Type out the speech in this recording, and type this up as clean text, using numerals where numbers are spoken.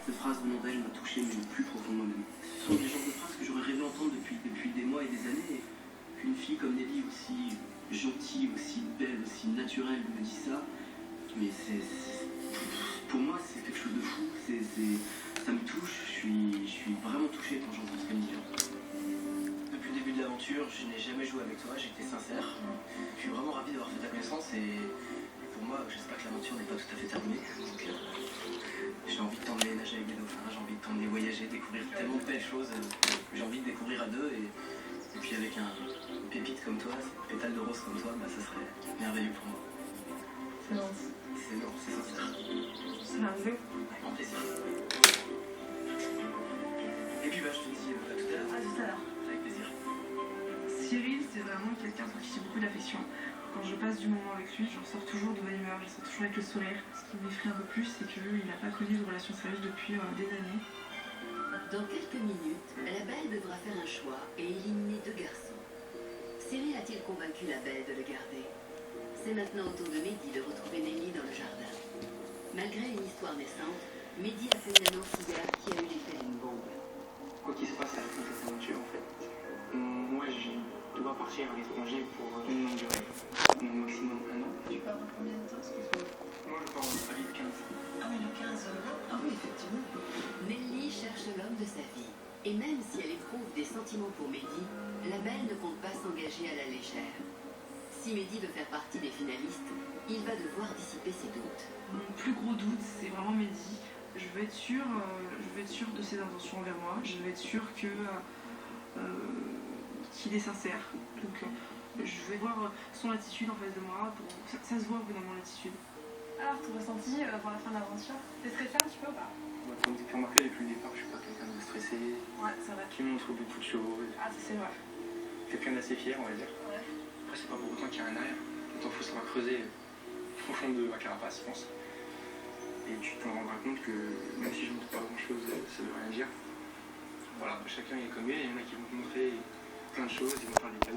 Cette phrase venant d'elle m'a touché, mais le plus profond de moi-même. Ce sont des genres de phrases que j'aurais rêvé entendre depuis des mois et des années. Qu'une fille comme Nelly, aussi gentille, aussi belle, aussi naturelle, me dit ça. Mais pour moi, c'est quelque chose de fou. Ça me touche. Je suis vraiment touché quand j'entends ce qu'elle me dit. Depuis le début de l'aventure, je n'ai jamais joué avec toi. J'ai été sincère. Je suis vraiment ravi d'avoir fait ta connaissance et pour moi, j'espère que l'aventure n'est pas tout à fait terminée. Donc, j'ai envie de t'emmener nager avec des dauphins, j'ai envie de t'emmener voyager, découvrir tellement de belles choses que j'ai envie de découvrir à deux. Et puis avec une pépite comme toi, une pétale de rose comme toi, bah, ça serait merveilleux pour moi. C'est gentil. C'est non, c'est sincère. C'est un jeu. Avec grand plaisir. Et puis bah, je te dis à tout à l'heure. À tout à l'heure. Avec plaisir. Cyril, c'est vraiment quelqu'un pour qui j'ai beaucoup d'affection. Quand je passe du moment avec lui, je ressors toujours de bonne humeur, je ressors toujours avec le sourire. Ce qui m'effraie un peu plus, c'est qu'il n'a pas connu de relation sérieuse depuis des années. Dans quelques minutes, la belle devra faire un choix et éliminer 2 garçons. Cyril a-t-il convaincu la belle de le garder? C'est maintenant au tour de Mehdi de retrouver Nelly dans le jardin. Malgré une histoire naissante, Mehdi a fait une annonce hier qui a eu l'effet d'une bombe. Quoi qu'il se passe, ça reste cette aventure en fait. Moi, je dois partir à l'étranger pour une longue durée, maximum 1 an. Tu pars dans combien de temps, excuse-moi? Moi, je pars en Australie le 15. Ah oui, le 15. Ah oui, effectivement. Nelly cherche l'homme de sa vie. Et même si elle éprouve des sentiments pour Mehdi, la belle ne compte pas s'engager à la légère. Si Mehdi veut faire partie des finalistes, il va devoir dissiper ses doutes. Mon plus gros doute, c'est vraiment Mehdi. Je veux être sûre de ses intentions envers moi. Je veux être sûre qu'il est sincère. Donc, je vais voir son attitude en face de moi. Ça se voit au bout d'un moment, l'attitude. Alors, ton ressenti pour la fin de l'aventure? T'es stressé un petit peu ou pas? Comme tu peux remarquer depuis le départ, je suis pas quelqu'un de stressé, Ouais, c'est vrai. qui montre beaucoup de choses. Ah, ça, c'est vrai. Quelqu'un d'assez fier, on va dire. Ouais. Après, c'est pas pour autant qu'il y a un arrière. Autant faut savoir creuser au fond de ma carapace, je pense. Et tu t'en rendras compte que même si je ne montre pas grand chose, ça veut rien dire. Voilà, chacun est comme lui, il y en a qui vont te montrer plein de choses, ils vont faire des cadeaux